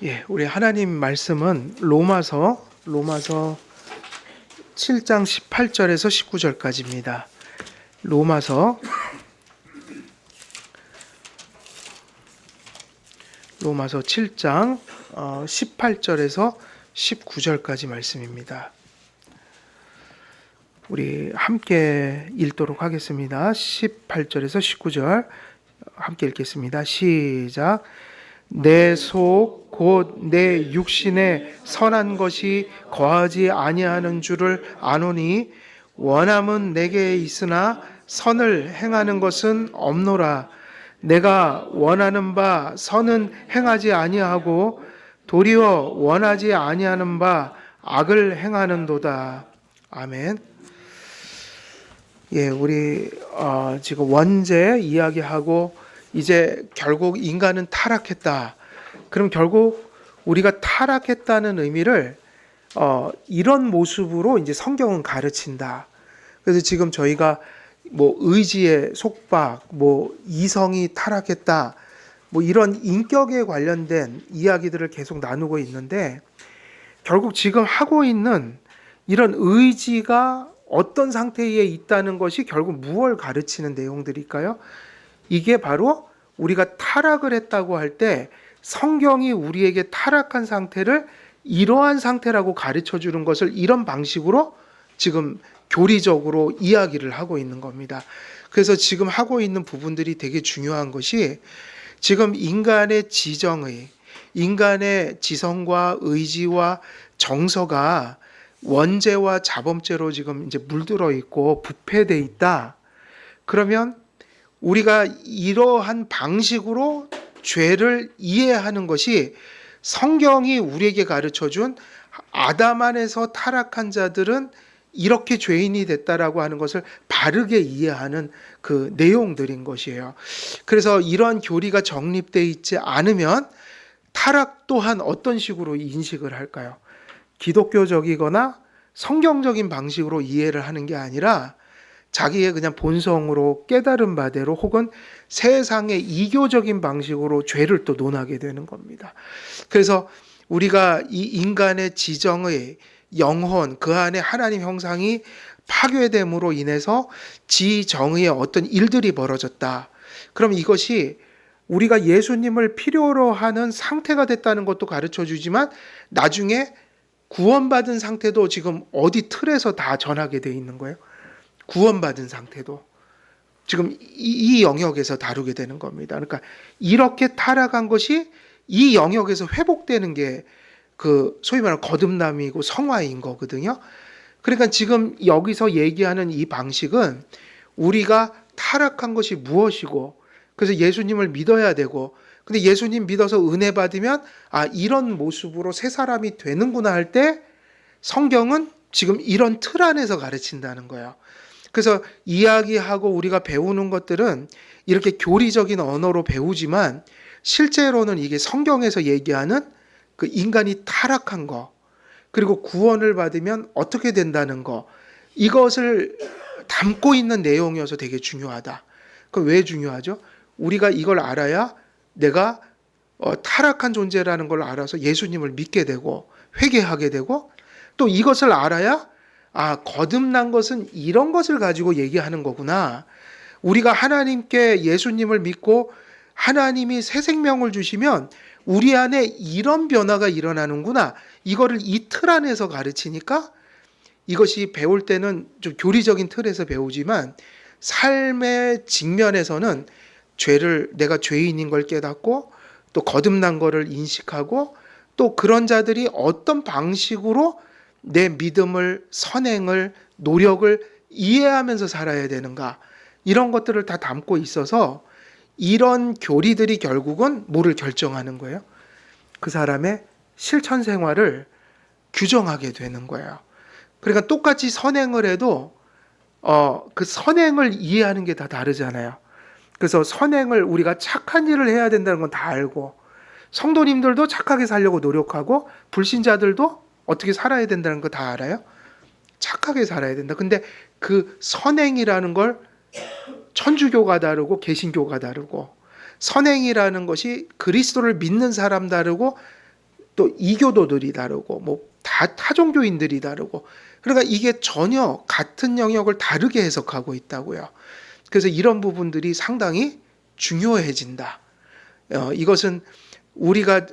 예, 우리 하나님 말씀은 로마서 7장 18절에서 19절까지입니다. 로마서 7장 18절에서 19절까지 말씀입니다. 우리 함께 읽도록 하겠습니다. 18절에서 19절 함께 읽겠습니다. 시작. 내 속 곧 내 육신에 선한 것이 거하지 아니하는 줄을 아노니 원함은 내게 있으나 선을 행하는 것은 없노라. 내가 원하는 바 선은 행하지 아니하고 도리어 원하지 아니하는 바 악을 행하는도다. 아멘. 예, 우리 지금 원죄 이야기하고 이제 결국 인간은 타락했다. 그럼 결국 우리가 타락했다는 의미를 이런 모습으로 이제 성경은 가르친다. 그래서 지금 저희가 뭐 의지의 속박, 뭐 이성이 타락했다, 뭐 이런 인격에 관련된 이야기들을 계속 나누고 있는데 결국 지금 하고 있는 이런 의지가 어떤 상태에 있다는 것이 결국 무엇을 가르치는 내용들일까요? 이게 바로 우리가 타락을 했다고 할 때 성경이 우리에게 타락한 상태를 이러한 상태라고 가르쳐 주는 것을 이런 방식으로 지금 교리적으로 이야기를 하고 있는 겁니다. 그래서 지금 하고 있는 부분들이 되게 중요한 것이 지금 인간의 지정의, 인간의 지성과 의지와 정서가 원죄와 자범죄로 지금 이제 물들어 있고 부패돼 있다. 그러면 우리가 이러한 방식으로 죄를 이해하는 것이 성경이 우리에게 가르쳐준 아담 안에서 타락한 자들은 이렇게 죄인이 됐다라고 하는 것을 바르게 이해하는 그 내용들인 것이에요. 그래서 이러한 교리가 정립되어 있지 않으면 타락 또한 어떤 식으로 인식을 할까요? 기독교적이거나 성경적인 방식으로 이해를 하는 게 아니라 자기의 그냥 본성으로 깨달은 바대로 혹은 세상의 이교적인 방식으로 죄를 또 논하게 되는 겁니다. 그래서 우리가 이 인간의 지정의 영혼, 그 안에 하나님 형상이 파괴됨으로 인해서 지정의의 어떤 일들이 벌어졌다. 그럼 이것이 우리가 예수님을 필요로 하는 상태가 됐다는 것도 가르쳐 주지만 나중에 구원받은 상태도 지금 어디 틀에서 다 전하게 돼 있는 거예요. 구원받은 상태도 지금 이 영역에서 다루게 되는 겁니다. 그러니까 이렇게 타락한 것이 이 영역에서 회복되는 게 그 소위 말하는 거듭남이고 성화인 거거든요. 그러니까 지금 여기서 얘기하는 이 방식은 우리가 타락한 것이 무엇이고 그래서 예수님을 믿어야 되고 근데 예수님 믿어서 은혜 받으면 이런 모습으로 새 사람이 되는구나 할 때 성경은 지금 이런 틀 안에서 가르친다는 거예요. 그래서 이야기하고 우리가 배우는 것들은 이렇게 교리적인 언어로 배우지만 실제로는 이게 성경에서 얘기하는 그 인간이 타락한 거 그리고 구원을 받으면 어떻게 된다는 거 이것을 담고 있는 내용이어서 되게 중요하다. 그럼 왜 중요하죠? 우리가 이걸 알아야 내가 타락한 존재라는 걸 알아서 예수님을 믿게 되고 회개하게 되고 또 이것을 알아야 거듭난 것은 이런 것을 가지고 얘기하는 거구나. 우리가 하나님께 예수님을 믿고 하나님이 새 생명을 주시면 우리 안에 이런 변화가 일어나는구나. 이거를 이 틀 안에서 가르치니까 이것이 배울 때는 좀 교리적인 틀에서 배우지만 삶의 직면에서는 내가 죄인인 걸 깨닫고 또 거듭난 거를 인식하고 또 그런 자들이 어떤 방식으로 내 믿음을, 선행을, 노력을 이해하면서 살아야 되는가 이런 것들을 다 담고 있어서 이런 교리들이 결국은 뭐를 결정하는 거예요? 그 사람의 실천 생활을 규정하게 되는 거예요. 그러니까 똑같이 선행을 해도 그 선행을 이해하는 게 다 다르잖아요. 그래서 선행을 우리가 착한 일을 해야 된다는 건 다 알고 성도님들도 착하게 살려고 노력하고 불신자들도 어떻게 살아야 된다는 거 다 알아요? 착하게 살아야 된다. 근데 그 선행이라는 걸 천주교가 다르고 개신교가 다르고 선행이라는 것이 그리스도를 믿는 사람 다르고 또 이교도들이 다르고 뭐 타종교인들이 다르고, 그러니까 이게 전혀 같은 영역을 다르게 해석하고 있다고요. 그래서 이런 부분들이 상당히 중요해진다. 이것은 우리가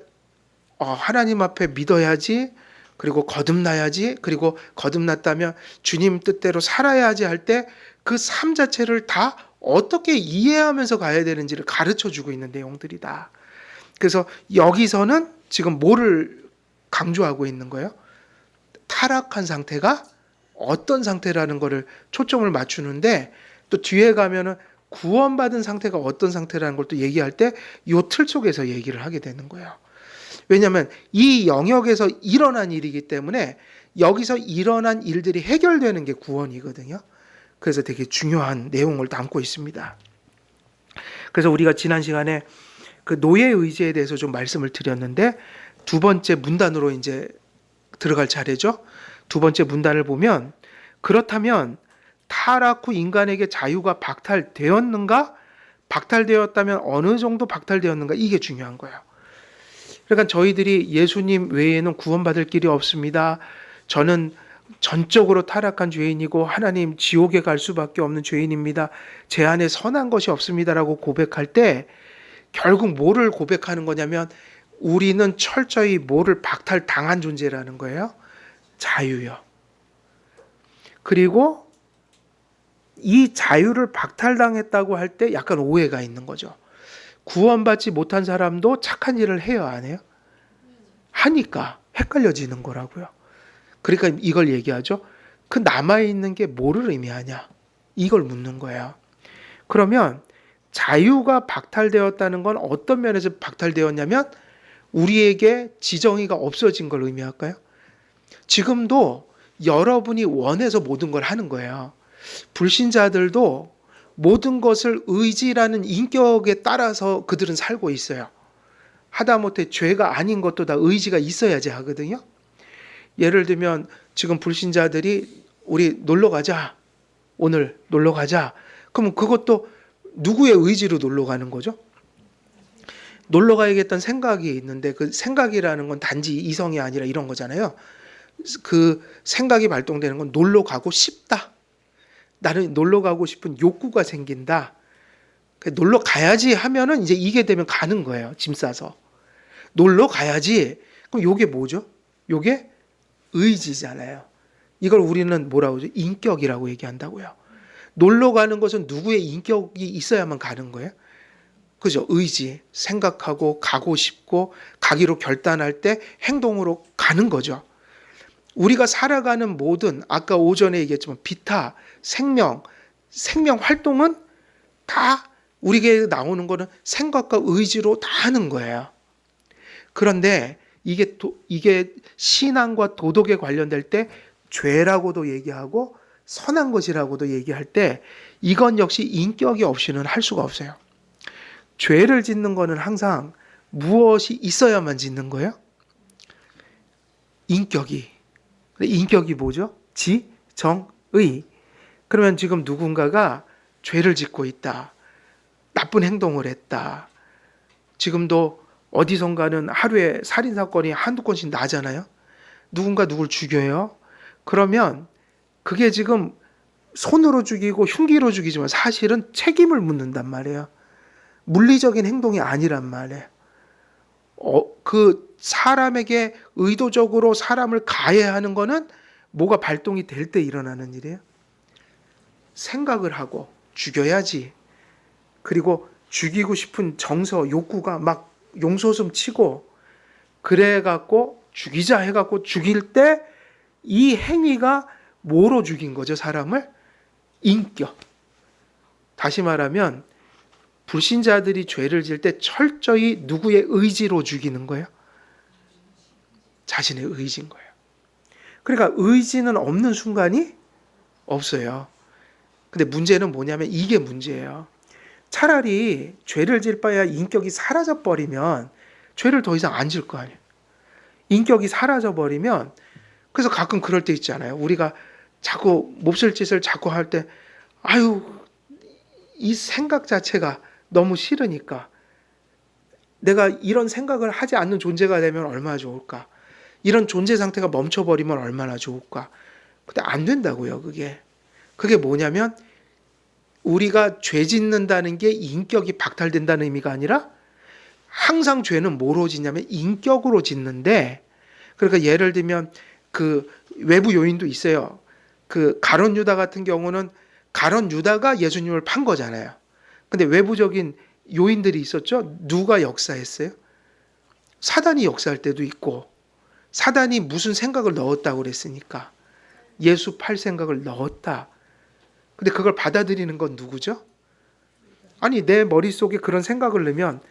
하나님 앞에 믿어야지, 그리고 거듭나야지, 그리고 거듭났다면 주님 뜻대로 살아야지 할 때 그 삶 자체를 다 어떻게 이해하면서 가야 되는지를 가르쳐 주고 있는 내용들이다. 그래서 여기서는 지금 뭐를 강조하고 있는 거예요? 타락한 상태가 어떤 상태라는 것을 초점을 맞추는데, 또 뒤에 가면은 구원받은 상태가 어떤 상태라는 걸 또 얘기할 때 이 틀 속에서 얘기를 하게 되는 거예요. 왜냐하면 이 영역에서 일어난 일이기 때문에 여기서 일어난 일들이 해결되는 게 구원이거든요. 그래서 되게 중요한 내용을 담고 있습니다. 그래서 우리가 지난 시간에 그 노예 의지에 대해서 좀 말씀을 드렸는데, 두 번째 문단으로 이제 들어갈 차례죠. 두 번째 문단을 보면, 그렇다면 타락 후 인간에게 자유가 박탈되었는가? 박탈되었다면 어느 정도 박탈되었는가? 이게 중요한 거예요. 그러니까 저희들이 예수님 외에는 구원받을 길이 없습니다. 저는 전적으로 타락한 죄인이고 하나님 지옥에 갈 수밖에 없는 죄인입니다. 제 안에 선한 것이 없습니다라고 고백할 때 결국 뭐를 고백하는 거냐면, 우리는 철저히 뭐를 박탈당한 존재라는 거예요. 자유요. 그리고 이 자유를 박탈당했다고 할 때 약간 오해가 있는 거죠. 구원받지 못한 사람도 착한 일을 해요, 안 해요? 하니까 헷갈려지는 거라고요. 그러니까 이걸 얘기하죠. 그 남아있는 게 뭐를 의미하냐? 이걸 묻는 거예요. 그러면 자유가 박탈되었다는 건 어떤 면에서 박탈되었냐면, 우리에게 지정의가 없어진 걸 의미할까요? 지금도 여러분이 원해서 모든 걸 하는 거예요. 불신자들도 모든 것을 의지라는 인격에 따라서 그들은 살고 있어요. 하다못해 죄가 아닌 것도 다 의지가 있어야지 하거든요. 예를 들면 지금 불신자들이 우리 놀러 가자, 오늘 놀러 가자, 그러면 그것도 누구의 의지로 놀러 가는 거죠? 놀러 가야겠다는 생각이 있는데, 그 생각이라는 건 단지 이성이 아니라 이런 거잖아요. 그 생각이 발동되는 건 놀러 가고 싶다. 나는 놀러 가고 싶은 욕구가 생긴다. 놀러 가야지 하면은 이제 이게 되면 가는 거예요. 짐 싸서. 놀러 가야지. 그럼 요게 뭐죠? 요게 의지잖아요. 이걸 우리는 뭐라고 하죠? 인격이라고 얘기한다고요. 놀러 가는 것은 누구의 인격이 있어야만 가는 거예요. 그죠? 의지, 생각하고 가고 싶고 가기로 결단할 때 행동으로 가는 거죠. 우리가 살아가는 모든, 아까 오전에 얘기했지만 비타, 생명 활동은 다 우리에게 나오는 거는 생각과 의지로 다 하는 거예요. 그런데 이게 신앙과 도덕에 관련될 때 죄라고도 얘기하고 선한 것이라고도 얘기할 때, 이건 역시 인격이 없이는 할 수가 없어요. 죄를 짓는 거는 항상 무엇이 있어야만 짓는 거예요? 인격이 뭐죠? 의. 그러면 지금 누군가가 죄를 짓고 있다. 나쁜 행동을 했다. 지금도 어디선가는 하루에 살인사건이 한두 건씩 나잖아요. 누군가 누굴 죽여요. 그러면 그게 지금 손으로 죽이고 흉기로 죽이지만 사실은 책임을 묻는단 말이에요. 물리적인 행동이 아니란 말이에요. 그 사람에게 의도적으로 사람을 가해하는 거는 뭐가 발동이 될 때 일어나는 일이에요. 생각을 하고 죽여야지. 그리고 죽이고 싶은 정서, 욕구가 막 용솟음 치고 그래갖고 죽이자 해갖고 죽일 때 이 행위가 뭐로 죽인 거죠, 사람을? 인격. 다시 말하면 불신자들이 죄를 지을 때 철저히 누구의 의지로 죽이는 거예요? 자신의 의지인 거예요. 그러니까 의지는 없는 순간이 없어요. 근데 문제는 뭐냐면 이게 문제예요. 차라리 죄를 질 바에야 인격이 사라져버리면 죄를 더 이상 안 질 거 아니에요. 인격이 사라져버리면, 그래서 가끔 그럴 때 있잖아요. 우리가 자꾸 몹쓸 짓을 자꾸 할 때 이 생각 자체가 너무 싫으니까 내가 이런 생각을 하지 않는 존재가 되면 얼마나 좋을까? 이런 존재 상태가 멈춰버리면 얼마나 좋을까? 근데 안 된다고요, 그게. 그게 뭐냐면 우리가 죄 짓는다는 게 인격이 박탈된다는 의미가 아니라 항상 죄는 뭐로 짓냐면 인격으로 짓는데, 그러니까 예를 들면 그 외부 요인도 있어요. 그 가룟 유다 같은 경우는 가룟 유다가 예수님을 판 거잖아요. 근데 외부적인 요인들이 있었죠. 누가 역사했어요? 사단이 역사할 때도 있고, 사단이 무슨 생각을 넣었다고 그랬으니까 예수 팔 생각을 넣었다. 근데 그걸 받아들이는 건 누구죠? 아니, 내 머릿속에 그런 생각을 넣으면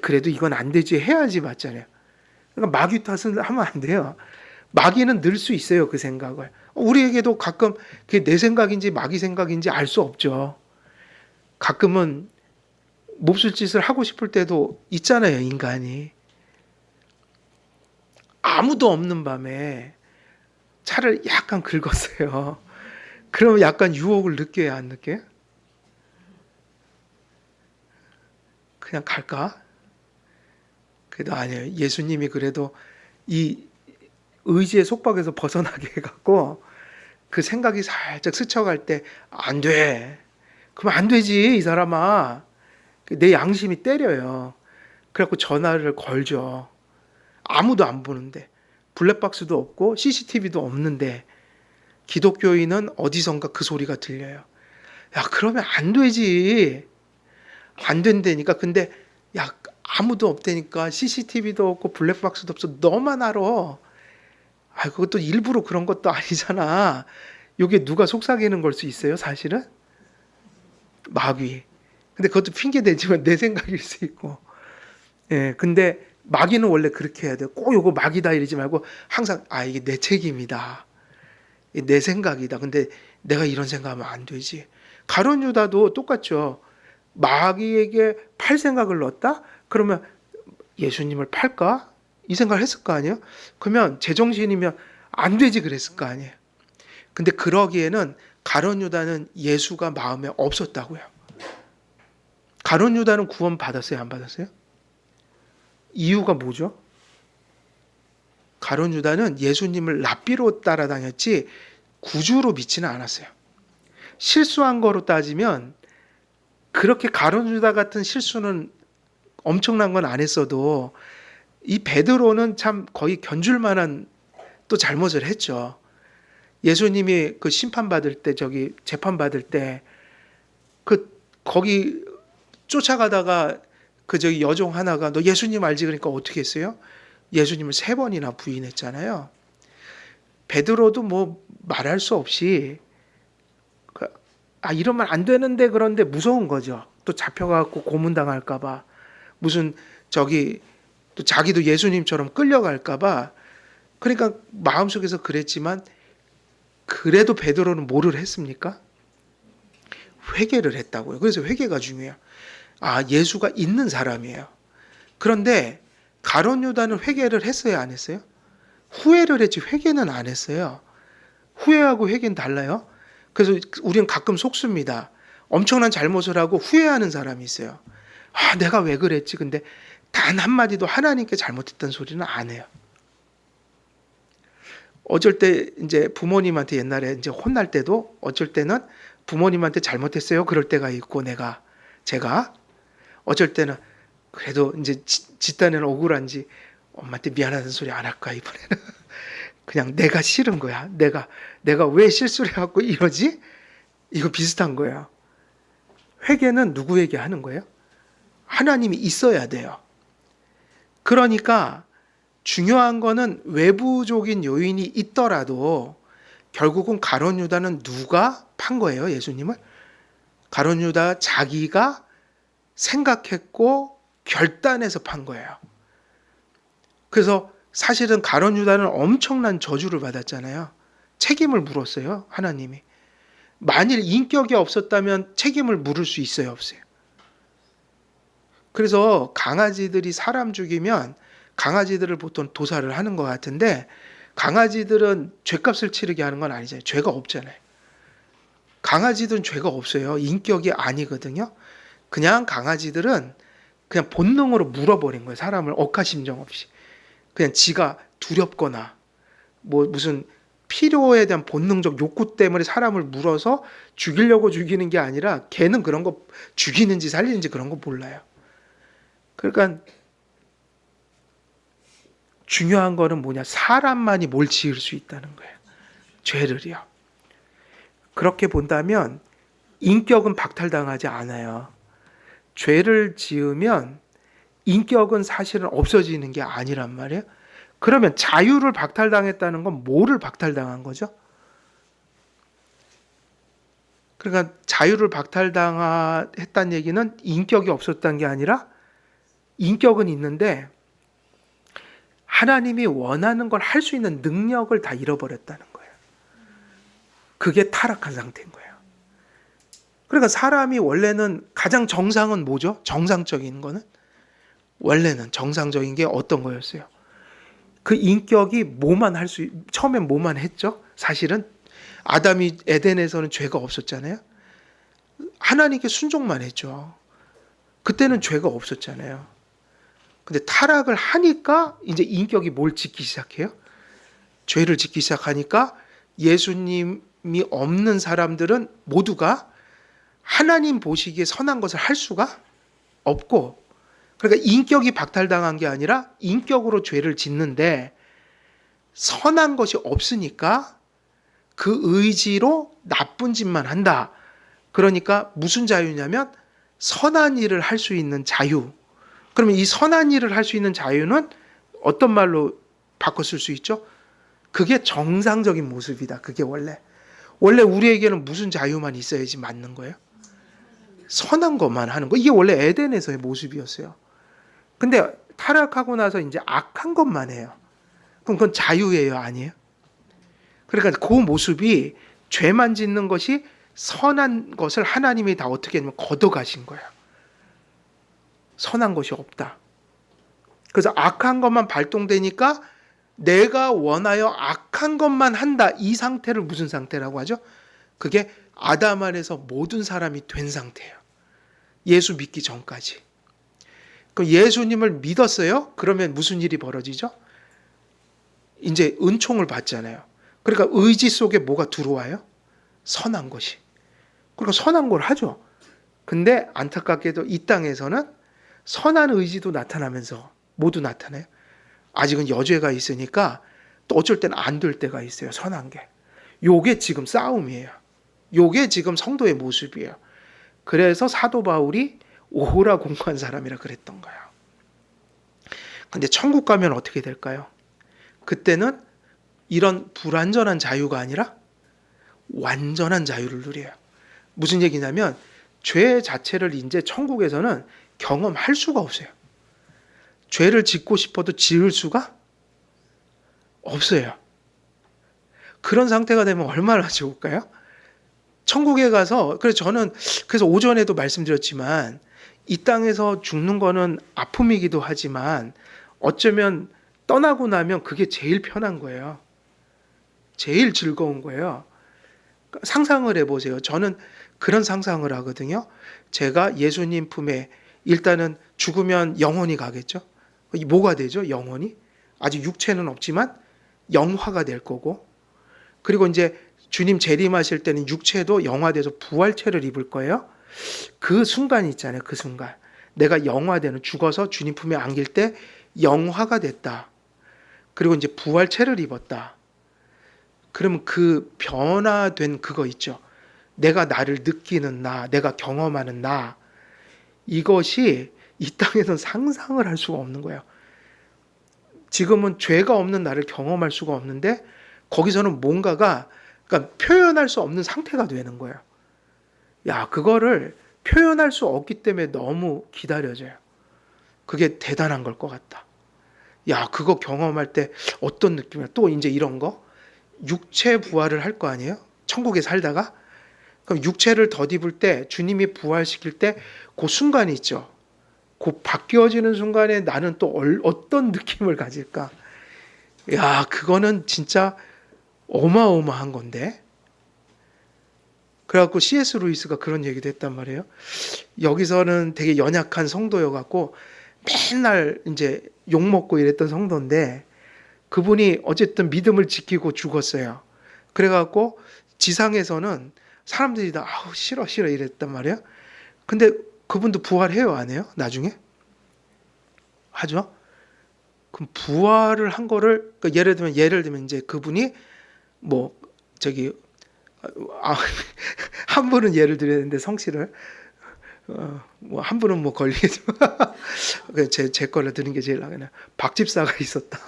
그래도 이건 안 되지 해야지 맞잖아요. 그러니까 마귀 탓은 하면 안 돼요. 마귀는 늘 수 있어요, 그 생각을. 우리에게도 가끔 그게 내 생각인지 마귀 생각인지 알 수 없죠. 가끔은 몹쓸 짓을 하고 싶을 때도 있잖아요, 인간이. 아무도 없는 밤에 차를 약간 긁었어요. 그러면 약간 유혹을 느껴야 안 느껴요? 그냥 갈까? 그래도 아니에요. 예수님이 그래도 이 의지의 속박에서 벗어나게 해갖고 그 생각이 살짝 스쳐갈 때 안 돼. 그러면 안 되지, 이 사람아. 내 양심이 때려요. 그래갖고 전화를 걸죠. 아무도 안 보는데. 블랙박스도 없고 CCTV도 없는데 기독교인은 어디선가 그 소리가 들려요. 야, 그러면 안 되지. 안 된다니까. 근데 야, 아무도 없다니까. CCTV도 없고 블랙박스도 없어. 너만 알아. 아, 그것도 일부러 그런 것도 아니잖아. 이게 누가 속삭이는 걸 수 있어요, 사실은? 마귀. 근데 그것도 핑계 대지만 내 생각일 수 있고. 예, 근데 마귀는 원래 그렇게 해야 돼요. 꼭 요거 마귀다 이러지 말고 항상 이게 내 책임이다. 내 생각이다. 근데 내가 이런 생각하면 안 되지. 가룟 유다도 똑같죠. 마귀에게 팔 생각을 넣었다? 그러면 예수님을 팔까? 이 생각을 했을 거 아니에요? 그러면 제정신이면 안 되지 그랬을 거 아니에요. 근데 그러기에는 가룟 유다는 예수가 마음에 없었다고요. 가룟 유다는 구원 받았어요, 안 받았어요? 이유가 뭐죠? 가룟 유다는 예수님을 랍비로 따라다녔지 구주로 믿지는 않았어요. 실수한 거로 따지면 그렇게 가룟 유다 같은 실수는 엄청난 건 안 했어도 이 베드로는 참 거의 견줄 만한 또 잘못을 했죠. 예수님이 그 심판받을 때 재판받을 때 거기 쫓아가다가 여종 하나가 너 예수님 알지? 그러니까 어떻게 했어요? 예수님을 3번이나 부인했잖아요. 베드로도 뭐 말할 수 없이 이러면 안 되는데 그런데 무서운 거죠. 또 잡혀가고 고문당할까봐 무슨 또 자기도 예수님처럼 끌려갈까봐 그러니까 마음속에서 그랬지만 그래도 베드로는 뭐를 했습니까? 회개를 했다고요. 그래서 회개가 중요해요. 예수가 있는 사람이에요. 그런데 가룟 유다는 회개를 했어요, 안 했어요? 후회를 했지 회개는 안 했어요. 후회하고 회개는 달라요. 그래서 우리는 가끔 속습니다. 엄청난 잘못을 하고 후회하는 사람이 있어요. 내가 왜 그랬지? 근데 단 한마디도 하나님께 잘못했다는 소리는 안 해요. 어쩔 때 이제 부모님한테 옛날에 이제 혼날 때도 어쩔 때는 부모님한테 잘못했어요. 그럴 때가 있고 제가 어쩔 때는 그래도 이제 집단에는 억울한지 엄마한테 미안하다는 소리 안 할까 이번에는 그냥 내가 싫은 거야. 내가 왜 실수를 해갖고 이러지? 이거 비슷한 거예요. 회개는 누구에게 하는 거예요? 하나님이 있어야 돼요. 그러니까 중요한 거는 외부적인 요인이 있더라도 결국은 가룟 유다는 누가 판 거예요, 예수님을? 가룟 유다 자기가 생각했고 결단해서 판 거예요. 그래서 사실은 가룟 유다는 엄청난 저주를 받았잖아요. 책임을 물었어요, 하나님이. 만일 인격이 없었다면 책임을 물을 수 있어요, 없어요? 그래서 강아지들이 사람 죽이면 강아지들을 보통 도살을 하는 것 같은데 강아지들은 죄값을 치르게 하는 건 아니잖아요. 죄가 없잖아요. 강아지들은 죄가 없어요. 인격이 아니거든요. 그냥 강아지들은 그냥 본능으로 물어버린 거예요. 사람을 억하심정 없이. 그냥 지가 두렵거나 뭐 무슨 필요에 대한 본능적 욕구 때문에 사람을 물어서 죽이려고 죽이는 게 아니라 걔는 그런 거 죽이는지 살리는지 그런 거 몰라요. 그러니까 중요한 거는 뭐냐? 사람만이 뭘 지을 수 있다는 거예요. 죄를요. 그렇게 본다면 인격은 박탈당하지 않아요. 죄를 지으면 인격은 사실은 없어지는 게 아니란 말이에요. 그러면 자유를 박탈당했다는 건 뭐를 박탈당한 거죠? 그러니까 자유를 박탈당했다는 얘기는 인격이 없었다는 게 아니라 인격은 있는데 하나님이 원하는 걸 할 수 있는 능력을 다 잃어버렸다는 거예요. 그게 타락한 상태인 거예요. 그러니까 사람이 원래는 가장 정상은 뭐죠? 정상적인 거는? 원래는 정상적인 게 어떤 거였어요? 그 인격이 뭐만 할 수, 처음엔 뭐만 했죠? 사실은 아담이 에덴에서는 죄가 없었잖아요. 하나님께 순종만 했죠. 그때는 죄가 없었잖아요. 근데 타락을 하니까 이제 인격이 뭘 짓기 시작해요? 죄를 짓기 시작하니까 예수님이 없는 사람들은 모두가 하나님 보시기에 선한 것을 할 수가 없고, 그러니까 인격이 박탈당한 게 아니라 인격으로 죄를 짓는데 선한 것이 없으니까 그 의지로 나쁜 짓만 한다. 그러니까 무슨 자유냐면 선한 일을 할 수 있는 자유. 그러면 이 선한 일을 할 수 있는 자유는 어떤 말로 바꿔 쓸 수 있죠? 그게 정상적인 모습이다. 그게 원래 우리에게는 무슨 자유만 있어야지 맞는 거예요? 선한 것만 하는 거. 이게 원래 에덴에서의 모습이었어요. 근데 타락하고 나서 이제 악한 것만 해요. 그럼 그건 자유예요, 아니에요? 그러니까 그 모습이 죄만 짓는 것이 선한 것을 하나님이 다 어떻게 하냐면 걷어가신 거예요. 선한 것이 없다. 그래서 악한 것만 발동되니까 내가 원하여 악한 것만 한다. 이 상태를 무슨 상태라고 하죠? 그게 아담 안에서 모든 사람이 된 상태예요. 예수 믿기 전까지. 그럼 예수님을 믿었어요? 그러면 무슨 일이 벌어지죠? 이제 은총을 받잖아요. 그러니까 의지 속에 뭐가 들어와요? 선한 것이. 그러니까 선한 걸 하죠. 근데 안타깝게도 이 땅에서는 선한 의지도 나타나면서 모두 나타나요. 아직은 여죄가 있으니까 또 어쩔 때는 안 될 때가 있어요. 선한 게. 요게 지금 싸움이에요. 요게 지금 성도의 모습이에요. 그래서 사도 바울이 오호라 공고한 사람이라 그랬던 거예요. 근데 천국 가면 어떻게 될까요? 그때는 이런 불완전한 자유가 아니라 완전한 자유를 누려요. 무슨 얘기냐면 죄 자체를 이제 천국에서는 경험할 수가 없어요. 죄를 짓고 싶어도 지을 수가 없어요. 그런 상태가 되면 얼마나 좋을까요? 천국에 가서, 그래서 오전에도 말씀드렸지만 이 땅에서 죽는 거는 아픔이기도 하지만 어쩌면 떠나고 나면 그게 제일 편한 거예요. 제일 즐거운 거예요. 상상을 해보세요. 저는 그런 상상을 하거든요. 제가 예수님 품에 일단은 죽으면 영혼이 가겠죠. 뭐가 되죠? 영혼이? 아직 육체는 없지만 영화가 될 거고, 그리고 이제 주님 재림하실 때는 육체도 영화돼서 부활체를 입을 거예요. 그 순간이 있잖아요. 그 순간. 내가 영화되는, 죽어서 주님 품에 안길 때 영화가 됐다. 그리고 이제 부활체를 입었다. 그러면 그 변화된 그거 있죠. 내가 나를 느끼는 나, 내가 경험하는 나. 이것이 이 땅에서는 상상을 할 수가 없는 거예요. 지금은 죄가 없는 나를 경험할 수가 없는데 거기서는 뭔가가, 그러니까 표현할 수 없는 상태가 되는 거예요. 야, 그거를 표현할 수 없기 때문에 너무 기다려져요. 그게 대단한 걸 것 같다. 야, 그거 경험할 때 어떤 느낌이야? 또 이제 이런 거 육체 부활을 할 거 아니에요? 천국에 살다가. 그럼 육체를 덧입을 때 주님이 부활시킬 때 그 순간이 있죠. 그 바뀌어지는 순간에 나는 또 어떤 느낌을 가질까? 야, 그거는 진짜 어마어마한 건데. 그래갖고 C.S. 루이스가 그런 얘기도 했단 말이에요. 여기서는 되게 연약한 성도여갖고 맨날 이제 욕먹고 이랬던 성도인데 그분이 어쨌든 믿음을 지키고 죽었어요. 그래갖고 지상에서는 사람들이 다 아우 싫어 싫어 이랬단 말이에요. 근데 그분도 부활해요, 안 해요? 나중에? 하죠? 그럼 부활을 한 거를 그러니까 예를 들면 이제 그분이 뭐 저기 아, 한 분은 예를 들어야 되는데 성씨를 뭐 한 분은 뭐 걸리겠지만 제 걸로 드는 게 제일 나겠네. 박 집사가 있었다.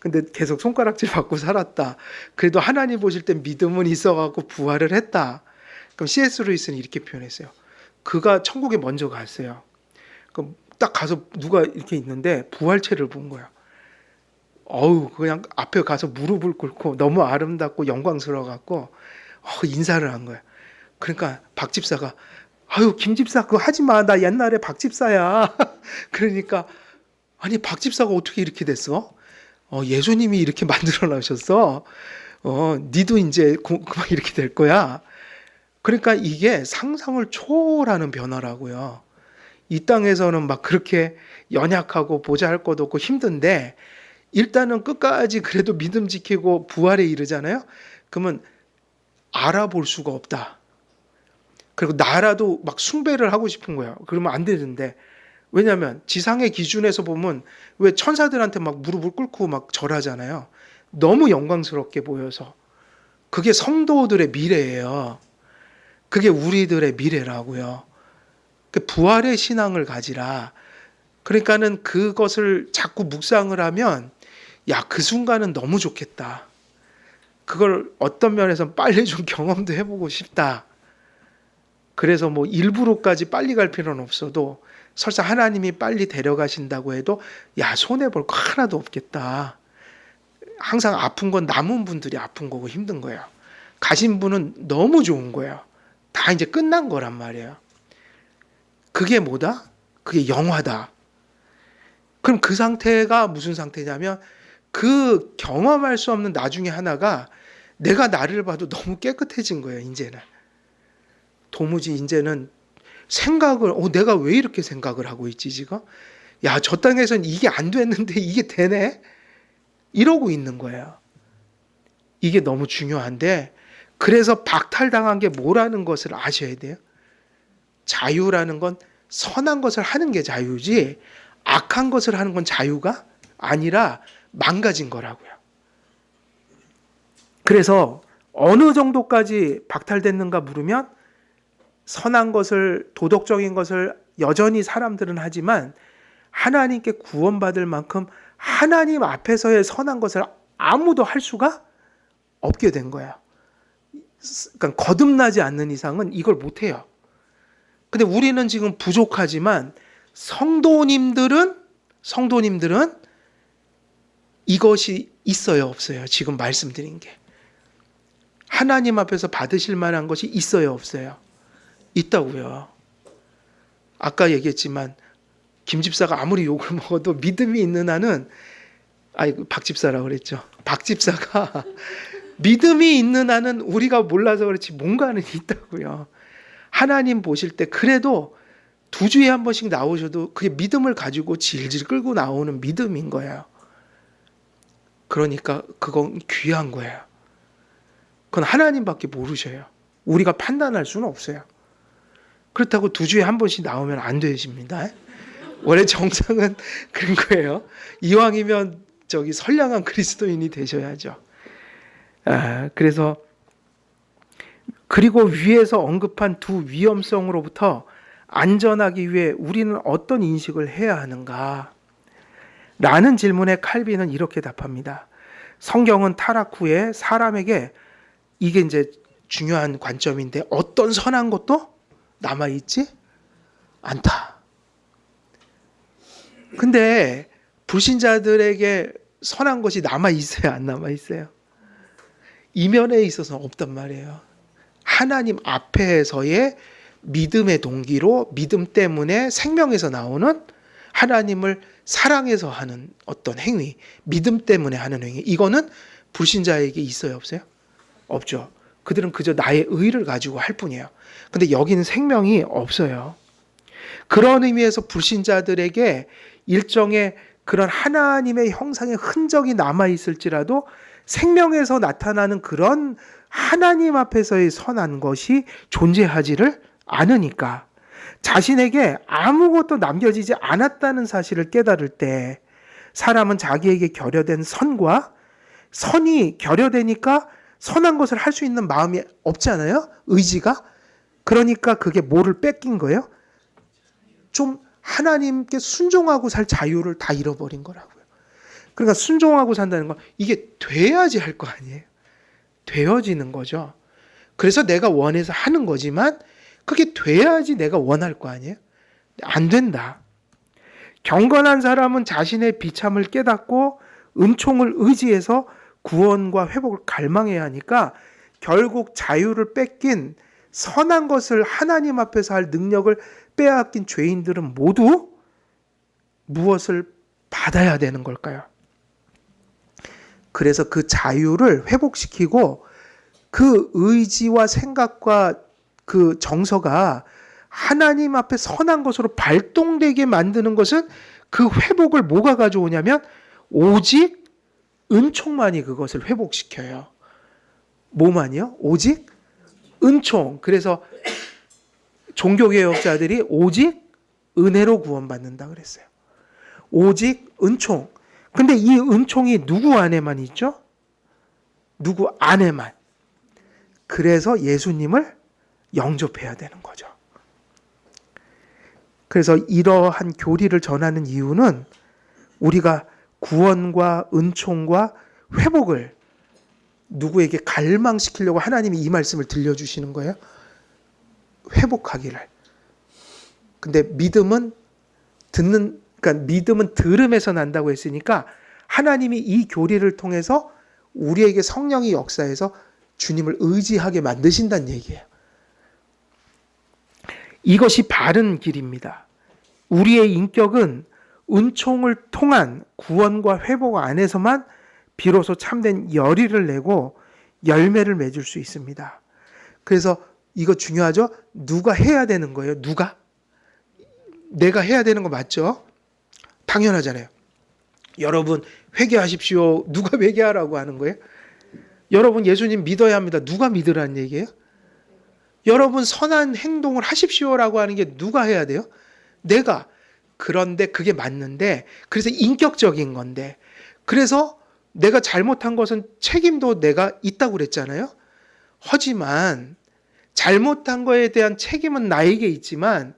근데 계속 손가락질 받고 살았다. 그래도 하나님 보실 땐 믿음은 있어갖고 부활을 했다. 그럼 C.S. 루이스는 이렇게 표현했어요. 그가 천국에 먼저 갔어요. 그럼 딱 가서 누가 이렇게 있는데 부활체를 본 거야. 어우 그냥 앞에 가서 무릎을 꿇고 너무 아름답고 영광스러워갖고 인사를 한 거야. 그러니까 박 집사가 아유 김 집사 그거 하지 마. 나 옛날에 박 집사야. 그러니까 아니 박 집사가 어떻게 이렇게 됐어? 예수님이 이렇게 만들어 놓으셨어. 니도 이제 그만 이렇게 될 거야. 그러니까 이게 상상을 초월하는 변화라고요. 이 땅에서는 막 그렇게 연약하고 보잘할 것도 없고 힘든데 일단은 끝까지 그래도 믿음 지키고 부활에 이르잖아요. 그러면 알아볼 수가 없다. 그리고 나라도 막 숭배를 하고 싶은 거예요. 그러면 안 되는데 왜냐하면 지상의 기준에서 보면 왜 천사들한테 막 무릎을 꿇고 막 절하잖아요. 너무 영광스럽게 보여서 그게 성도들의 미래예요. 그게 우리들의 미래라고요. 부활의 신앙을 가지라. 그러니까는 그것을 자꾸 묵상을 하면 야, 그 순간은 너무 좋겠다. 그걸 어떤 면에서 빨리 좀 경험도 해보고 싶다. 그래서 뭐 일부러까지 빨리 갈 필요는 없어도 설사 하나님이 빨리 데려가신다고 해도 야, 손해볼 거 하나도 없겠다. 항상 아픈 건 남은 분들이 아픈 거고 힘든 거예요. 가신 분은 너무 좋은 거예요. 다 이제 끝난 거란 말이에요. 그게 뭐다? 그게 영화다. 그럼 그 상태가 무슨 상태냐면 그 경험할 수 없는 나중에 하나가 내가 나를 봐도 너무 깨끗해진 거예요. 이제는. 도무지 이제는 생각을 내가 왜 이렇게 생각을 하고 있지 지금? 야, 저 땅에선 이게 안 됐는데 이게 되네? 이러고 있는 거예요. 이게 너무 중요한데 그래서 박탈당한 게 뭐라는 것을 아셔야 돼요. 자유라는 건 선한 것을 하는 게 자유지 악한 것을 하는 건 자유가 아니라 망가진 거라고요. 그래서 어느 정도까지 박탈됐는가 물으면 선한 것을 도덕적인 것을 여전히 사람들은 하지만 하나님께 구원받을 만큼 하나님 앞에서의 선한 것을 아무도 할 수가 없게 된 거야. 그러니까 거듭나지 않는 이상은 이걸 못해요. 근데 우리는 지금 부족하지만 성도님들은 이것이 있어요, 없어요? 지금 말씀드린 게. 하나님 앞에서 받으실 만한 것이 있어요, 없어요? 있다고요. 아까 얘기했지만 김 집사가 아무리 욕을 먹어도 믿음이 있는 한은 박 집사라고 그랬죠. 박 집사가 믿음이 있는 한은 우리가 몰라서 그렇지 뭔가는 있다고요. 하나님 보실 때 그래도 2주에 한 번씩 나오셔도 그게 믿음을 가지고 질질 끌고 나오는 믿음인 거예요. 그러니까 그건 귀한 거예요. 그건 하나님밖에 모르셔요. 우리가 판단할 수는 없어요. 그렇다고 2주에 한 번씩 나오면 안 되십니다. 원래 정상은 그런 거예요. 이왕이면 선량한 그리스도인이 되셔야죠. 그래서 그리고 위에서 언급한 두 위험성으로부터 안전하기 위해 우리는 어떤 인식을 해야 하는가? 라는 질문에 칼빈은 이렇게 답합니다. 성경은 타락 후에 사람에게 이게 이제 중요한 관점인데 어떤 선한 것도 남아있지 않다. 근데 불신자들에게 선한 것이 남아있어요? 안 남아있어요? 이면에 있어서는 없단 말이에요. 하나님 앞에서의 믿음의 동기로 믿음 때문에 생명에서 나오는 하나님을 사랑해서 하는 어떤 행위, 믿음 때문에 하는 행위, 이거는 불신자에게 있어요, 없어요? 없죠. 그들은 그저 나의 의를 가지고 할 뿐이에요. 근데 여기는 생명이 없어요. 그런 의미에서 불신자들에게 일종의 그런 하나님의 형상의 흔적이 남아있을지라도 생명에서 나타나는 그런 하나님 앞에서의 선한 것이 존재하지를 않으니까 자신에게 아무것도 남겨지지 않았다는 사실을 깨달을 때 사람은 자기에게 결여된 선과 선이 결여되니까 선한 것을 할 수 있는 마음이 없잖아요. 의지가. 그러니까 그게 뭐를 뺏긴 거예요? 좀 하나님께 순종하고 살 자유를 다 잃어버린 거라고요. 그러니까 순종하고 산다는 건 이게 돼야지 할 거 아니에요. 되어지는 거죠. 그래서 내가 원해서 하는 거지만 그게 돼야지 내가 원할 거 아니에요. 안 된다. 경건한 사람은 자신의 비참을 깨닫고 은총을 의지해서 구원과 회복을 갈망해야 하니까 결국 자유를 뺏긴 선한 것을 하나님 앞에서 할 능력을 빼앗긴 죄인들은 모두 무엇을 받아야 되는 걸까요? 그래서 그 자유를 회복시키고 그 의지와 생각과 그 정서가 하나님 앞에 선한 것으로 발동되게 만드는 것은 그 회복을 뭐가 가져오냐면 오직 은총만이 그것을 회복시켜요. 뭐만이요? 오직 은총. 그래서 종교개혁자들이 오직 은혜로 구원받는다 그랬어요. 오직 은총. 근데 이 은총이 누구 안에만 있죠? 누구 안에만. 그래서 예수님을 영접해야 되는 거죠. 그래서 이러한 교리를 전하는 이유는 우리가 구원과 은총과 회복을 누구에게 갈망시키려고 하나님이 이 말씀을 들려주시는 거예요. 회복하기를. 근데 믿음은 믿음은 들음에서 난다고 했으니까 하나님이 이 교리를 통해서 우리에게 성령이 역사해서 주님을 의지하게 만드신다는 얘기예요. 이것이 바른 길입니다. 우리의 인격은 은총을 통한 구원과 회복 안에서만 비로소 참된 열의를 내고 열매를 맺을 수 있습니다. 그래서 이거 중요하죠? 누가 해야 되는 거예요? 누가? 내가 해야 되는 거 맞죠? 당연하잖아요. 여러분 회개하십시오. 누가 회개하라고 하는 거예요? 여러분 예수님 믿어야 합니다. 누가 믿으라는 얘기예요? 여러분 선한 행동을 하십시오라고 하는 게 누가 해야 돼요? 내가. 그런데 그게 맞는데 그래서 인격적인 건데 그래서 내가 잘못한 것은 책임도 내가 있다고 그랬잖아요. 하지만 잘못한 거에 대한 책임은 나에게 있지만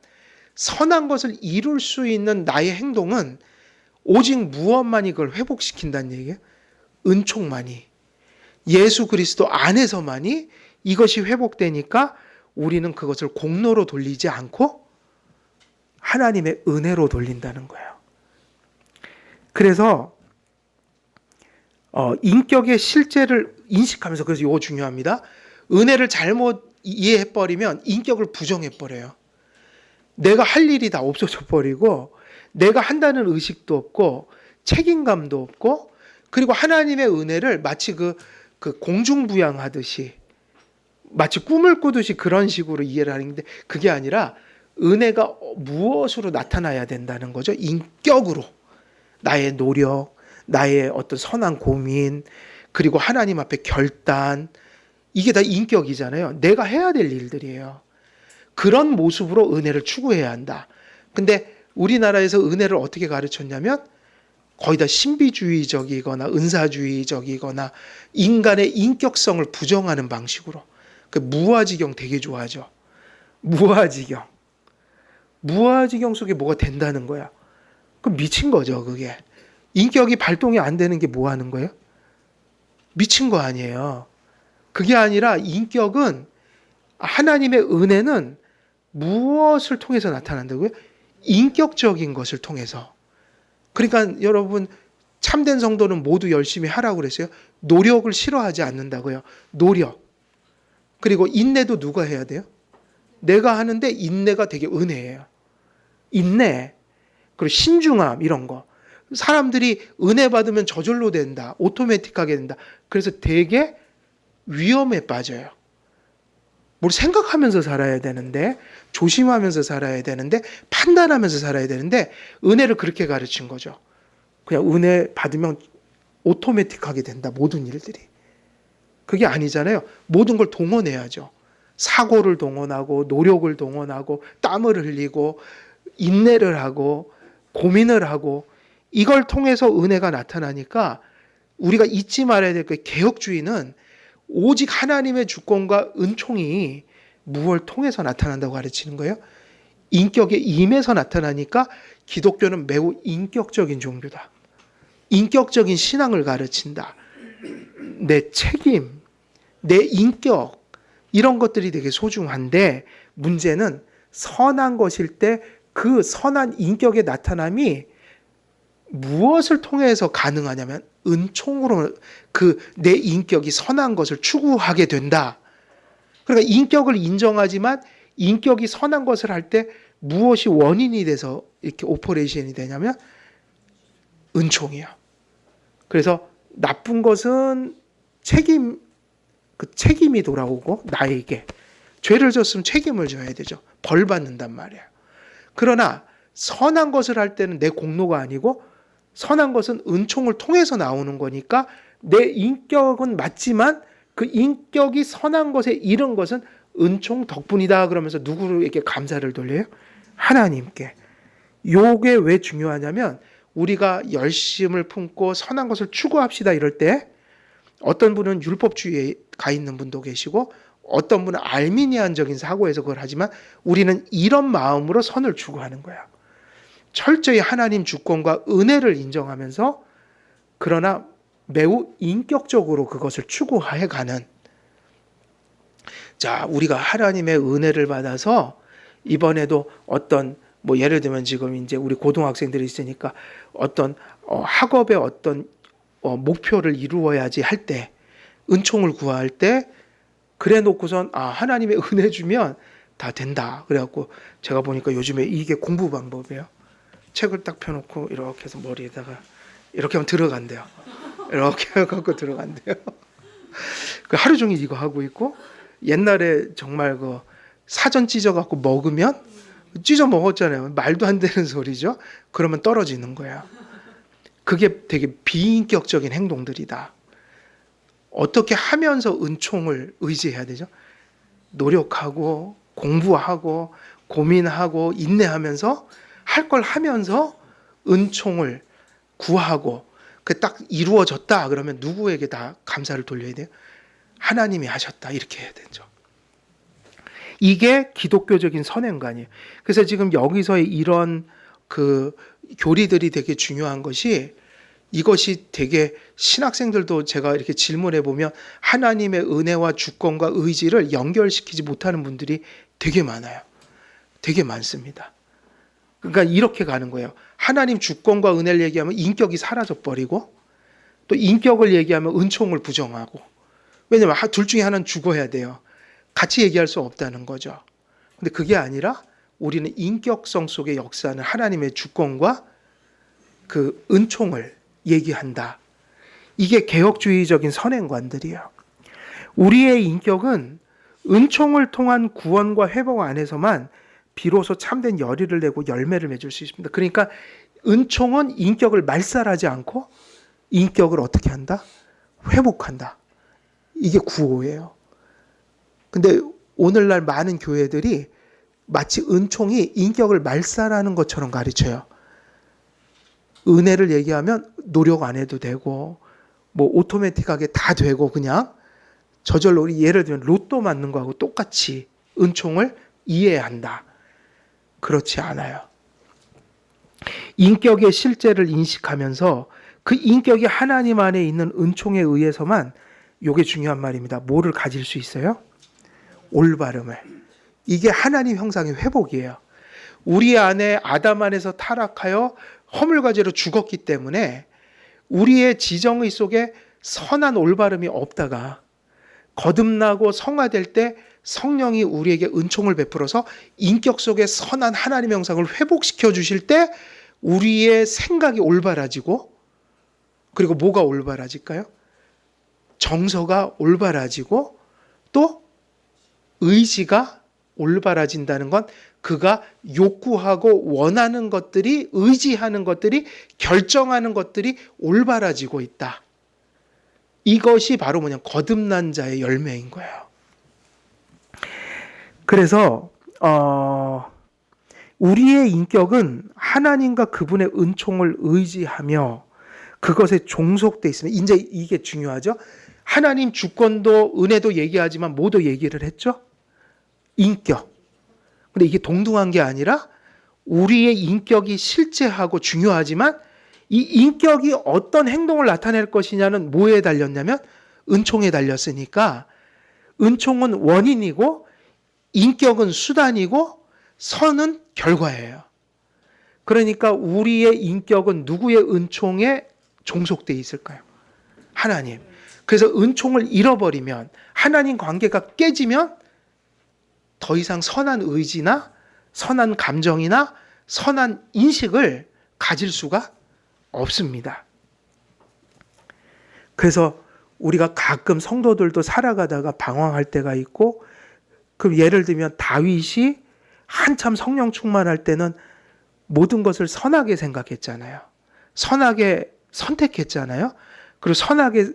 선한 것을 이룰 수 있는 나의 행동은 오직 무엇만이 그걸 회복시킨다는 얘기예요? 은총만이. 예수 그리스도 안에서만이 이것이 회복되니까 우리는 그것을 공로로 돌리지 않고 하나님의 은혜로 돌린다는 거예요. 그래서 인격의 실제를 인식하면서 그래서 이거 중요합니다. 은혜를 잘못 이해해버리면 인격을 부정해버려요. 내가 할 일이 다 없어져 버리고 내가 한다는 의식도 없고 책임감도 없고 그리고 하나님의 은혜를 마치 그 공중부양하듯이 마치 꿈을 꾸듯이 그런 식으로 이해를 하는데 그게 아니라 은혜가 무엇으로 나타나야 된다는 거죠? 인격으로. 나의 노력, 나의 어떤 선한 고민, 그리고 하나님 앞에 결단. 이게 다 인격이잖아요. 내가 해야 될 일들이에요. 그런 모습으로 은혜를 추구해야 한다. 근데 우리나라에서 은혜를 어떻게 가르쳤냐면 거의 다 신비주의적이거나 은사주의적이거나 인간의 인격성을 부정하는 방식으로. 그 무아지경 되게 좋아하죠. 무아지경. 무아지경 속에 뭐가 된다는 거야. 그럼 미친 거죠, 그게. 인격이 발동이 안 되는 게 뭐 하는 거예요? 미친 거 아니에요. 그게 아니라 인격은 하나님의 은혜는 무엇을 통해서 나타난다고요? 인격적인 것을 통해서. 그러니까 여러분 참된 성도는 모두 열심히 하라고 그랬어요. 노력을 싫어하지 않는다고요. 노력. 그리고 인내도 누가 해야 돼요? 내가 하는데 인내가 되게 은혜예요. 인내. 그리고 신중함 이런 거. 사람들이 은혜 받으면 저절로 된다. 오토매틱하게 된다. 그래서 되게 위험에 빠져요. 뭘 생각하면서 살아야 되는데, 조심하면서 살아야 되는데, 판단하면서 살아야 되는데, 은혜를 그렇게 가르친 거죠. 그냥 은혜 받으면 오토매틱하게 된다, 모든 일들이. 그게 아니잖아요. 모든 걸 동원해야죠. 사고를 동원하고, 노력을 동원하고, 땀을 흘리고, 인내를 하고, 고민을 하고, 이걸 통해서 은혜가 나타나니까 우리가 잊지 말아야 될 게, 개혁주의는 오직 하나님의 주권과 은총이 무엇을 통해서 나타난다고 가르치는 거예요? 인격의 임에서 나타나니까 기독교는 매우 인격적인 종교다. 인격적인 신앙을 가르친다. 내 책임, 내 인격, 이런 것들이 되게 소중한데, 문제는 선한 것일 때 그 선한 인격의 나타남이 무엇을 통해서 가능하냐면 은총으로 그 내 인격이 선한 것을 추구하게 된다. 그러니까 인격을 인정하지만 인격이 선한 것을 할 때 무엇이 원인이 돼서 이렇게 오퍼레이션이 되냐면 은총이야. 그래서 나쁜 것은 그 책임이 돌아오고 나에게 죄를 졌으면 책임을 져야 되죠. 벌 받는단 말이야. 그러나 선한 것을 할 때는 내 공로가 아니고 선한 것은 은총을 통해서 나오는 거니까 내 인격은 맞지만 그 인격이 선한 것에 이른 것은 은총 덕분이다 그러면서 누구에게 감사를 돌려요? 하나님께. 요게 왜 중요하냐면 우리가 열심을 품고 선한 것을 추구합시다 이럴 때 어떤 분은 율법주의에 가 있는 분도 계시고 어떤 분은 알미니안적인 사고에서 그걸 하지만 우리는 이런 마음으로 선을 추구하는 거야. 철저히 하나님 주권과 은혜를 인정하면서 그러나 매우 인격적으로 그것을 추구해가는, 자, 우리가 하나님의 은혜를 받아서 이번에도 어떤 뭐 예를 들면 지금 이제 우리 고등학생들이 있으니까 어떤 학업의 어떤 목표를 이루어야지 할 때 은총을 구할 때 그래 놓고선 하나님의 은혜 주면 다 된다. 그래갖고 제가 보니까 요즘에 이게 공부 방법이에요. 책을 딱 펴놓고 이렇게 해서 머리에다가 이렇게 하면 들어간대요. 이렇게 해갖고 들어간대요. 하루 종일 이거 하고 있고 옛날에 정말 그 사전 찢어갖고 먹으면 찢어 먹었잖아요. 말도 안 되는 소리죠. 그러면 떨어지는 거야. 그게 되게 비인격적인 행동들이다. 어떻게 하면서 은총을 의지해야 되죠? 노력하고 공부하고 고민하고 인내하면서 할 걸 하면서 은총을 구하고 그 딱 이루어졌다 그러면 누구에게 다 감사를 돌려야 돼요? 하나님이 하셨다 이렇게 해야 되죠. 이게 기독교적인 선행관이에요. 그래서 지금 여기서의 이런 그 교리들이 되게 중요한 것이 이것이 되게 신학생들도 제가 이렇게 질문해 보면 하나님의 은혜와 주권과 의지를 연결시키지 못하는 분들이 되게 많아요. 되게 많습니다. 그러니까 이렇게 가는 거예요. 하나님 주권과 은혜를 얘기하면 인격이 사라져 버리고 또 인격을 얘기하면 은총을 부정하고, 왜냐하면 둘 중에 하나는 죽어야 돼요. 같이 얘기할 수 없다는 거죠. 근데 그게 아니라 우리는 인격성 속에 역사하는 하나님의 주권과 그 은총을 얘기한다. 이게 개혁주의적인 선행관들이에요. 우리의 인격은 은총을 통한 구원과 회복 안에서만 비로소 참된 열의를 내고 열매를 맺을 수 있습니다. 그러니까 은총은 인격을 말살하지 않고 인격을 어떻게 한다? 회복한다. 이게 구호예요. 근데 오늘날 많은 교회들이 마치 은총이 인격을 말살하는 것처럼 가르쳐요. 은혜를 얘기하면 노력 안 해도 되고 뭐 오토매틱하게 다 되고 그냥 저절로 우리 예를 들면 로또 맞는 거하고 똑같이 은총을 이해한다. 그렇지 않아요. 인격의 실제를 인식하면서 그 인격이 하나님 안에 있는 은총에 의해서만, 이게 중요한 말입니다. 뭐를 가질 수 있어요? 올바름을. 이게 하나님 형상의 회복이에요. 우리 안에 아담 안에서 타락하여 허물과죄로 죽었기 때문에 우리의 지정의 속에 선한 올바름이 없다가 거듭나고 성화될 때 성령이 우리에게 은총을 베풀어서 인격 속에 선한 하나님 형상을 회복시켜 주실 때 우리의 생각이 올바라지고, 그리고 뭐가 올바라질까요? 정서가 올바라지고 또 의지가 올바라진다는 건 그가 욕구하고 원하는 것들이, 의지하는 것들이, 결정하는 것들이 올바라지고 있다. 이것이 바로 뭐냐, 거듭난 자의 열매인 거예요. 그래서 우리의 인격은 하나님과 그분의 은총을 의지하며 그것에 종속돼 있으면, 이제 이게 중요하죠. 하나님 주권도 은혜도 얘기하지만 뭐도 얘기를 했죠? 인격. 근데 이게 동등한 게 아니라 우리의 인격이 실제하고 중요하지만 이 인격이 어떤 행동을 나타낼 것이냐는 뭐에 달렸냐면 은총에 달렸으니까, 은총은 원인이고 인격은 수단이고 선은 결과예요. 그러니까 우리의 인격은 누구의 은총에 종속되어 있을까요? 하나님. 그래서 은총을 잃어버리면, 하나님 관계가 깨지면 더 이상 선한 의지나 선한 감정이나 선한 인식을 가질 수가 없습니다. 그래서 우리가 가끔 성도들도 살아가다가 방황할 때가 있고, 그 예를 들면 다윗이 한참 성령 충만할 때는 모든 것을 선하게 생각했잖아요. 선하게 선택했잖아요. 그리고 선하게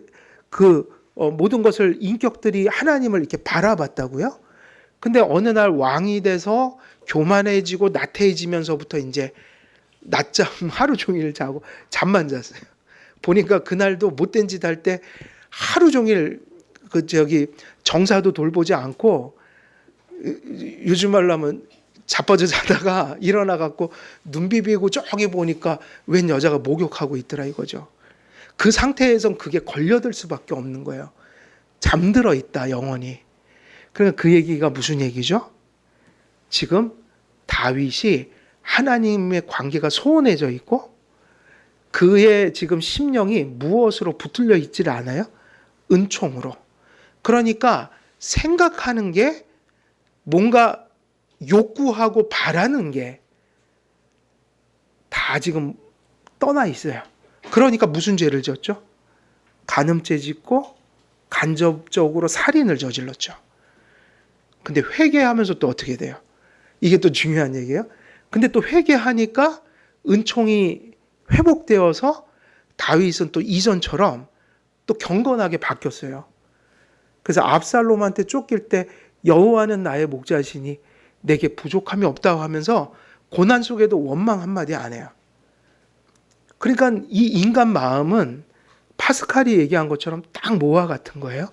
모든 것을, 인격들이 하나님을 이렇게 바라봤다고요. 근데 어느 날 왕이 돼서 교만해지고 나태해지면서부터 이제 낮잠 하루 종일 자고 잠만 잤어요. 보니까 그날도 못된 짓 할 때 하루 종일 정사도 돌보지 않고, 요즘 말로 하면 자빠져 자다가 일어나 갖고 눈 비비고 저기 보니까 웬 여자가 목욕하고 있더라 이거죠. 그 상태에선 그게 걸려들 수밖에 없는 거예요. 잠들어 있다 영원히. 그러니까 그 얘기가 무슨 얘기죠? 지금 다윗이 하나님의 관계가 소원해져 있고 그의 지금 심령이 무엇으로 붙들려 있질 않아요? 은총으로. 그러니까 생각하는 게, 뭔가 욕구하고 바라는 게 다 지금 떠나 있어요. 그러니까 무슨 죄를 지었죠? 간음죄 짓고 간접적으로 살인을 저질렀죠. 근데 회개하면서 또 어떻게 돼요? 이게 또 중요한 얘기예요. 근데 또 회개하니까 은총이 회복되어서 다윗은 또 이전처럼 또 경건하게 바뀌었어요. 그래서 압살롬한테 쫓길 때 여호와는 나의 목자시니 내게 부족함이 없다고 하면서 고난 속에도 원망 한마디 안 해요. 그러니까 이 인간 마음은 파스칼이 얘기한 것처럼 딱 뭐와 같은 거예요?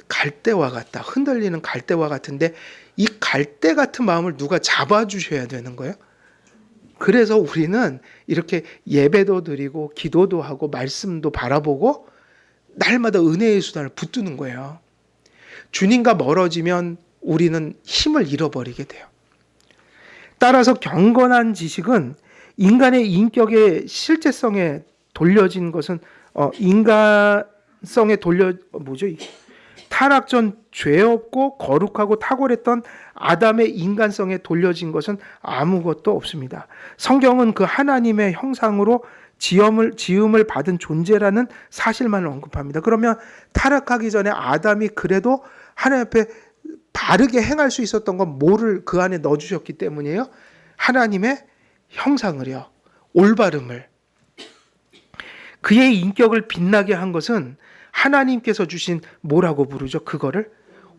갈대와 같다. 흔들리는 갈대와 같은데 이 갈대 같은 마음을 누가 잡아주셔야 되는 거예요. 그래서 우리는 이렇게 예배도 드리고 기도도 하고 말씀도 바라보고 날마다 은혜의 수단을 붙드는 거예요. 주님과 멀어지면 우리는 힘을 잃어버리게 돼요. 따라서 경건한 지식은 인간의 인격의 실제성에 돌려진 것은 인간성에 타락 전 죄 없고 거룩하고 탁월했던 아담의 인간성에 돌려진 것은 아무것도 없습니다. 성경은 그 하나님의 형상으로 지음을 받은 존재라는 사실만 언급합니다. 그러면 타락하기 전에 아담이 그래도 하나님 앞에 바르게 행할 수 있었던 건 뭐를 그 안에 넣어주셨기 때문이에요? 하나님의 형상을요. 올바름을. 그의 인격을 빛나게 한 것은 하나님께서 주신 뭐라고 부르죠? 그거를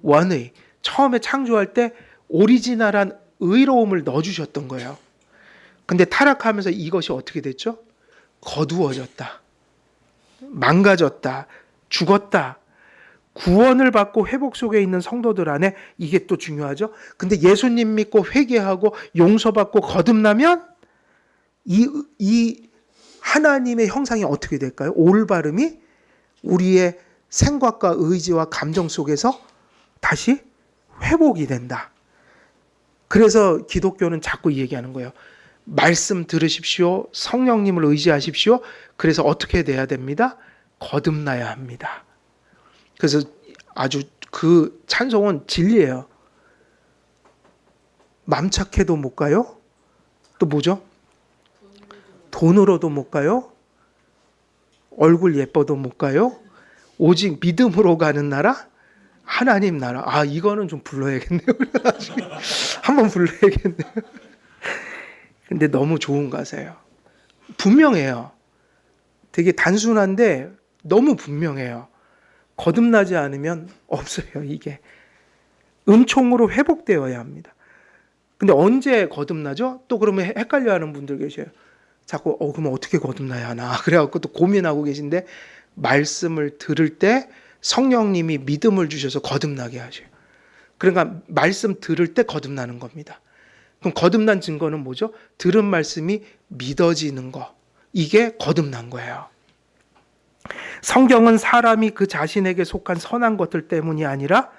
원의. 처음에 창조할 때 오리지널한 의로움을 넣어주셨던 거예요. 근데 타락하면서 이것이 어떻게 됐죠? 거두어졌다. 망가졌다. 죽었다. 구원을 받고 회복 속에 있는 성도들 안에 이게 또 중요하죠. 근데 예수님 믿고 회개하고 용서받고 거듭나면 이 하나님의 형상이 어떻게 될까요? 올바름이 우리의 생각과 의지와 감정 속에서 다시 회복이 된다. 그래서 기독교는 자꾸 얘기하는 거예요. 말씀 들으십시오. 성령님을 의지하십시오. 그래서 어떻게 돼야 됩니다? 거듭나야 합니다. 그래서 아주 그 찬송은 진리예요. 맘착해도 못 가요? 또 뭐죠? 돈으로도 못 가요? 얼굴 예뻐도 못 가요? 오직 믿음으로 가는 나라? 하나님 나라. 아, 이거는 좀 불러야겠네요. 나중에 한번 불러야겠네요. 근데 너무 좋은 가사예요. 분명해요. 되게 단순한데 너무 분명해요. 거듭나지 않으면 없어요, 이게. 은총으로 회복되어야 합니다. 근데 언제 거듭나죠? 또 그러면 헷갈려 하는 분들 계셔요. 자꾸, 그럼 어떻게 거듭나야 하나. 그래갖고 또 고민하고 계신데, 말씀을 들을 때 성령님이 믿음을 주셔서 거듭나게 하셔요. 그러니까 말씀 들을 때 거듭나는 겁니다. 그럼 거듭난 증거는 뭐죠? 들은 말씀이 믿어지는 거. 이게 거듭난 거예요. 성경은 사람이 그 자신에게 속한 선한 것들 때문이 아니라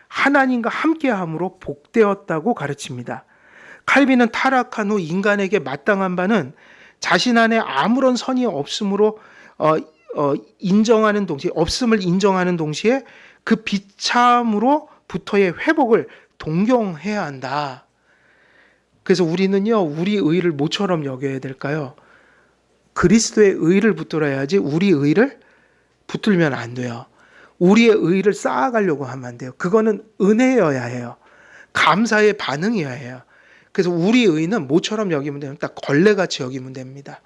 하나님과 함께함으로 복되었다고 가르칩니다. 칼빈은 타락한 후 인간에게 마땅한 바는 자신 안에 아무런 선이 없음으로 인정하는 동시에 없음을 인정하는 동시에 그 비참으로부터의 회복을 동경해야 한다. 그래서 우리는요, 우리 의를 뭐처럼 여겨야 될까요? 그리스도의 의를 붙들어야지 우리 의를 붙들면 안 돼요. 우리의 의를 쌓아가려고 하면 안 돼요. 그거는 은혜여야 해요. 감사의 반응이어야 해요. 그래서 우리 의는 뭐처럼 여기면 되면 딱 걸레같이 여기면 됩니다.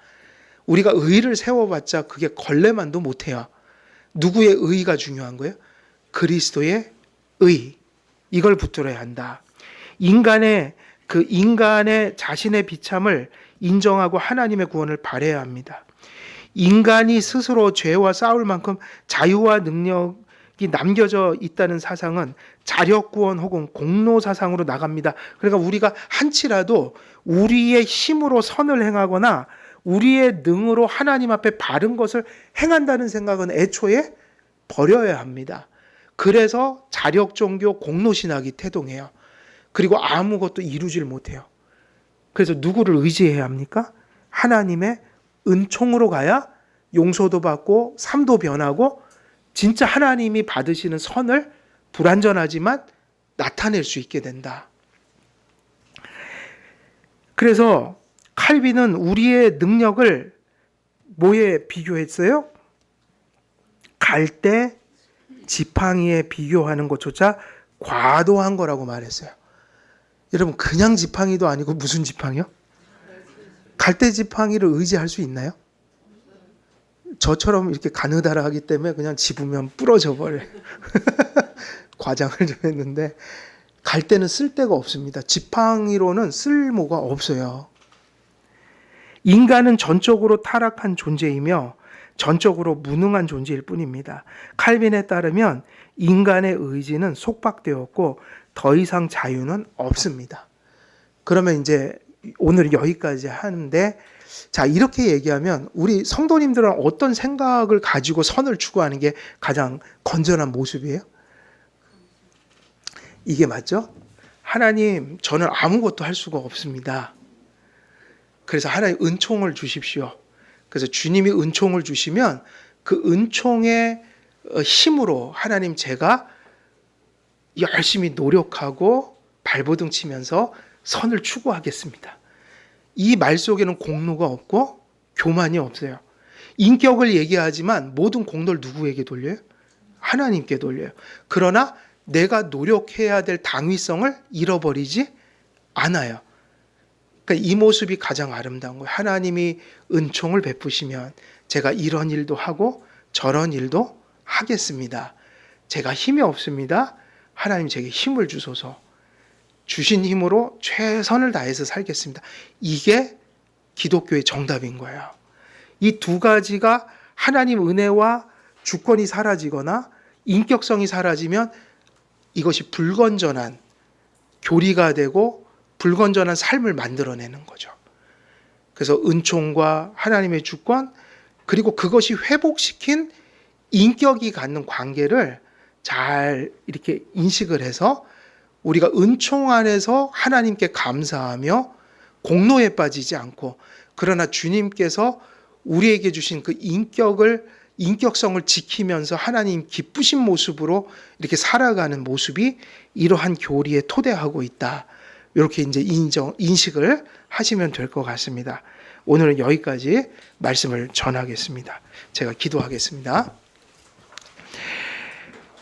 우리가 의를 세워봤자 그게 걸레만도 못해요. 누구의 의가 중요한 거예요? 그리스도의 의. 이걸 붙들어야 한다. 인간의 자신의 비참을 인정하고 하나님의 구원을 바라야 합니다. 인간이 스스로 죄와 싸울 만큼 자유와 능력이 남겨져 있다는 사상은 자력구원 혹은 공로사상으로 나갑니다. 그러니까 우리가 한치라도 우리의 힘으로 선을 행하거나 우리의 능으로 하나님 앞에 바른 것을 행한다는 생각은 애초에 버려야 합니다. 그래서 자력종교 공로신학이 태동해요. 그리고 아무것도 이루질 못해요. 그래서 누구를 의지해야 합니까? 하나님의 은총으로 가야 용서도 받고 삶도 변하고 진짜 하나님이 받으시는 선을 불완전하지만 나타낼 수 있게 된다. 그래서 칼빈은 우리의 능력을 뭐에 비교했어요? 갈대 지팡이에 비교하는 것조차 과도한 거라고 말했어요. 여러분, 그냥 지팡이도 아니고 무슨 지팡이요? 갈대 지팡이를 의지할 수 있나요? 저처럼 이렇게 가느다라하기 때문에 그냥 집으면 부러져 버려요. 과장을 좀 했는데 갈대는 쓸데가 없습니다. 지팡이로는 쓸모가 없어요. 인간은 전적으로 타락한 존재이며 전적으로 무능한 존재일 뿐입니다. 칼빈에 따르면 인간의 의지는 속박되었고 더 이상 자유는 없습니다. 그러면 이제 오늘 여기까지 하는데, 자, 이렇게 얘기하면 우리 성도님들은 어떤 생각을 가지고 선을 추구하는 게 가장 건전한 모습이에요? 이게 맞죠? 하나님, 저는 아무것도 할 수가 없습니다. 그래서 하나님 은총을 주십시오. 그래서 주님이 은총을 주시면 그 은총의 힘으로 하나님, 제가 열심히 노력하고 발버둥 치면서 선을 추구하겠습니다. 이 말 속에는 공로가 없고 교만이 없어요. 인격을 얘기하지만 모든 공로를 누구에게 돌려요? 하나님께 돌려요. 그러나 내가 노력해야 될 당위성을 잃어버리지 않아요. 그러니까 이 모습이 가장 아름다운 거예요. 하나님이 은총을 베푸시면 제가 이런 일도 하고 저런 일도 하겠습니다. 제가 힘이 없습니다. 하나님 제게 힘을 주소서. 주신 힘으로 최선을 다해서 살겠습니다. 이게 기독교의 정답인 거예요. 이 두 가지가 하나님 은혜와 주권이 사라지거나 인격성이 사라지면 이것이 불건전한 교리가 되고 불건전한 삶을 만들어내는 거죠. 그래서 은총과 하나님의 주권, 그리고 그것이 회복시킨 인격이 갖는 관계를 잘 이렇게 인식을 해서 우리가 은총 안에서 하나님께 감사하며 공로에 빠지지 않고, 그러나 주님께서 우리에게 주신 그 인격성을 지키면서 하나님 기쁘신 모습으로 이렇게 살아가는 모습이 이러한 교리에 토대하고 있다. 이렇게 이제 인식을 하시면 될 것 같습니다. 오늘은 여기까지 말씀을 전하겠습니다. 제가 기도하겠습니다.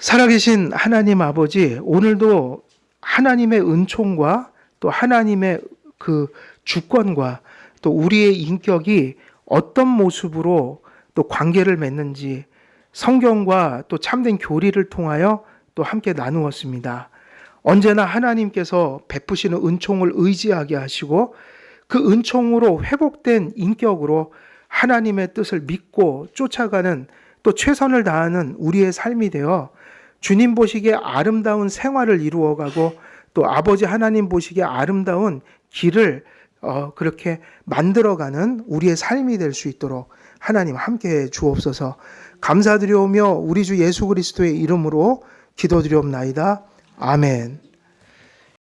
살아계신 하나님 아버지, 오늘도 하나님의 은총과 또 하나님의 그 주권과 또 우리의 인격이 어떤 모습으로 또 관계를 맺는지 성경과 또 참된 교리를 통하여 또 함께 나누었습니다. 언제나 하나님께서 베푸시는 은총을 의지하게 하시고 그 은총으로 회복된 인격으로 하나님의 뜻을 믿고 쫓아가는 또 최선을 다하는 우리의 삶이 되어 주님 보시기에 아름다운 생활을 이루어가고 또 아버지 하나님 보시기에 아름다운 길을 그렇게 만들어가는 우리의 삶이 될 수 있도록 하나님 함께해 주옵소서. 감사드리오며 우리 주 예수 그리스도의 이름으로 기도드리옵나이다. 아멘.